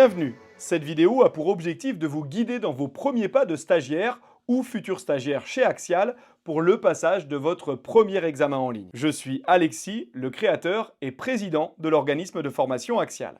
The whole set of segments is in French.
Bienvenue! Cette vidéo a pour objectif de vous guider dans vos premiers pas de stagiaire ou futur stagiaire chez Axial pour le passage de votre premier examen en ligne. Je suis Alexis, le créateur et président de l'organisme de formation Axial.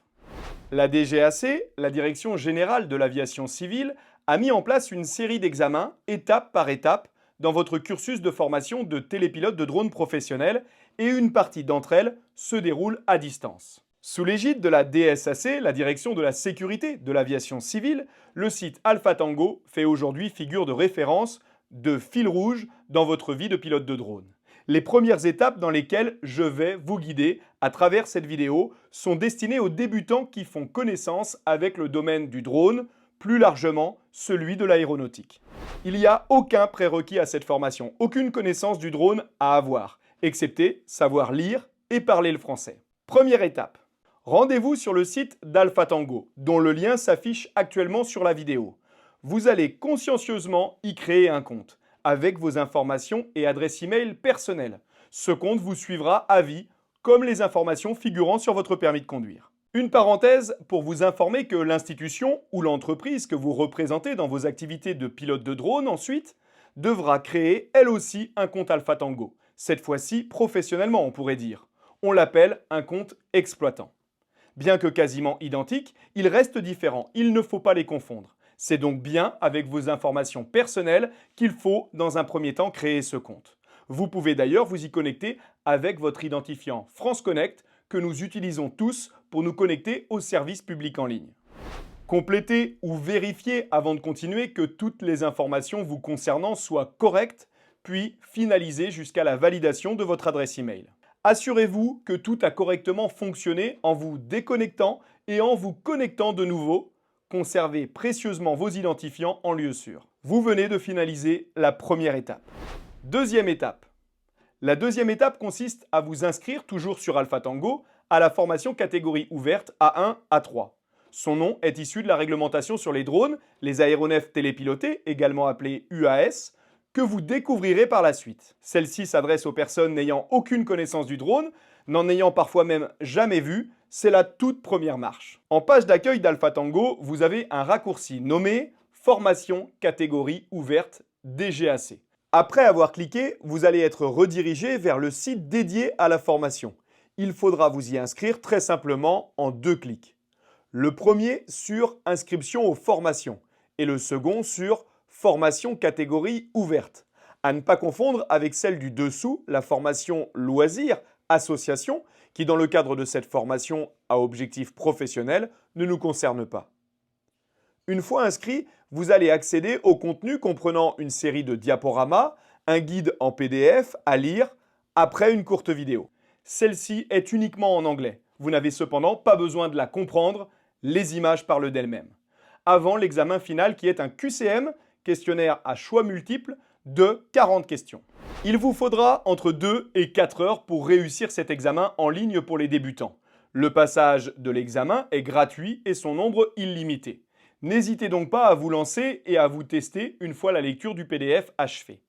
La DGAC, la Direction Générale de l'Aviation Civile, a mis en place une série d'examens, étape par étape, dans votre cursus de formation de télépilote de drone professionnel et une partie d'entre elles se déroule à distance. Sous l'égide de la DSAC, la Direction de la Sécurité de l'Aviation Civile, le site Alpha Tango fait aujourd'hui figure de référence, de fil rouge dans votre vie de pilote de drone. Les premières étapes dans lesquelles je vais vous guider à travers cette vidéo sont destinées aux débutants qui font connaissance avec le domaine du drone, plus largement celui de l'aéronautique. Il n'y a aucun prérequis à cette formation, aucune connaissance du drone à avoir, excepté savoir lire et parler le français. Première étape. Rendez-vous sur le site d'Alpha Tango, dont le lien s'affiche actuellement sur la vidéo. Vous allez consciencieusement y créer un compte, avec vos informations et adresse email personnelles. Ce compte vous suivra à vie, comme les informations figurant sur votre permis de conduire. Une parenthèse pour vous informer que l'institution ou l'entreprise que vous représentez dans vos activités de pilote de drone ensuite, devra créer elle aussi un compte Alpha Tango. Cette fois-ci professionnellement on pourrait dire. On l'appelle un compte exploitant. Bien que quasiment identiques, ils restent différents, il ne faut pas les confondre. C'est donc bien avec vos informations personnelles qu'il faut, dans un premier temps, créer ce compte. Vous pouvez d'ailleurs vous y connecter avec votre identifiant France Connect que nous utilisons tous pour nous connecter aux services publics en ligne. Complétez ou vérifiez avant de continuer que toutes les informations vous concernant soient correctes, puis finalisez jusqu'à la validation de votre adresse email. Assurez-vous que tout a correctement fonctionné en vous déconnectant et en vous connectant de nouveau. Conservez précieusement vos identifiants en lieu sûr. Vous venez de finaliser la première étape. Deuxième étape. La deuxième étape consiste à vous inscrire, toujours sur Alpha Tango, à la formation catégorie ouverte A1, A3. Son nom est issu de la réglementation sur les drones, les aéronefs télépilotés, également appelés UAS, que vous découvrirez par la suite. Celle-ci s'adresse aux personnes n'ayant aucune connaissance du drone, n'en ayant parfois même jamais vu, c'est la toute première marche. En page d'accueil d'Alpha Tango, vous avez un raccourci nommé « Formation catégorie ouverte DGAC ». Après avoir cliqué, vous allez être redirigé vers le site dédié à la formation. Il faudra vous y inscrire très simplement en 2 clics. Le premier sur « Inscription aux formations » et le second sur « Formation catégorie ouverte ». À ne pas confondre avec celle du dessous, la formation loisirs, association, qui dans le cadre de cette formation à objectif professionnel ne nous concerne pas. Une fois inscrit, vous allez accéder au contenu comprenant une série de diaporamas, un guide en PDF à lire après une courte vidéo. Celle-ci est uniquement en anglais. Vous n'avez cependant pas besoin de la comprendre, les images parlent d'elles-mêmes. Avant l'examen final qui est un QCM, questionnaire à choix multiples, de 40 questions. Il vous faudra entre 2 et 4 heures pour réussir cet examen en ligne pour les débutants. Le passage de l'examen est gratuit et son nombre illimité. N'hésitez donc pas à vous lancer et à vous tester une fois la lecture du PDF achevée.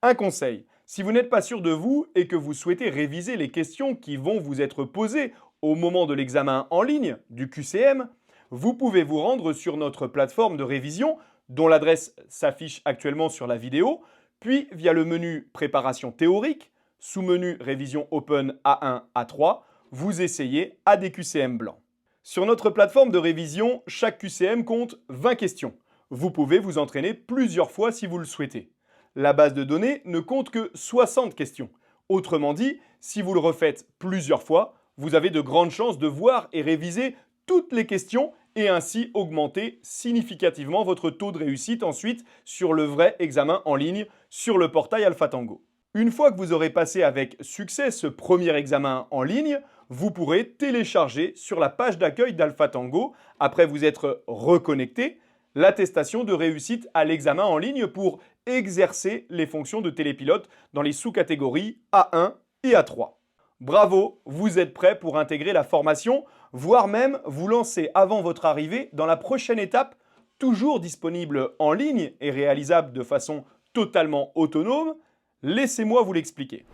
Un conseil, si vous n'êtes pas sûr de vous et que vous souhaitez réviser les questions qui vont vous être posées au moment de l'examen en ligne du QCM, vous pouvez vous rendre sur notre plateforme de révision dont l'adresse s'affiche actuellement sur la vidéo, puis via le menu Préparation théorique, sous-menu Révision Open A1, A3, vous essayez à des QCM blancs. Sur notre plateforme de révision, chaque QCM compte 20 questions. Vous pouvez vous entraîner plusieurs fois si vous le souhaitez. La base de données ne compte que 60 questions. Autrement dit, si vous le refaites plusieurs fois, vous avez de grandes chances de voir et réviser toutes les questions et ainsi augmenter significativement votre taux de réussite ensuite sur le vrai examen en ligne sur le portail Alpha Tango. Une fois que vous aurez passé avec succès ce premier examen en ligne, vous pourrez télécharger sur la page d'accueil d'Alpha Tango, après vous être reconnecté, l'attestation de réussite à l'examen en ligne pour exercer les fonctions de télépilote dans les sous-catégories A1 et A3. Bravo, vous êtes prêt pour intégrer la formation, voire même vous lancer avant votre arrivée dans la prochaine étape, toujours disponible en ligne et réalisable de façon totalement autonome. Laissez-moi vous l'expliquer.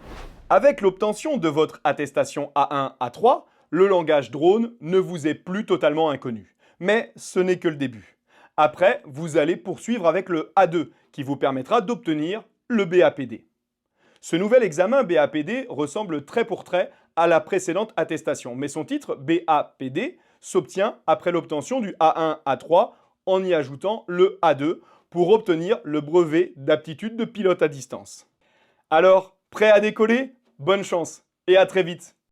Avec l'obtention de votre attestation A1, A3, le langage drone ne vous est plus totalement inconnu. Mais ce n'est que le début. Après, vous allez poursuivre avec le A2 qui vous permettra d'obtenir le BAPD. Ce nouvel examen BAPD ressemble trait pour trait à la précédente attestation, mais son titre BAPD s'obtient après l'obtention du A1-A3 en y ajoutant le A2 pour obtenir le brevet d'aptitude de pilote à distance. Alors, prêt à décoller? Bonne chance et à très vite!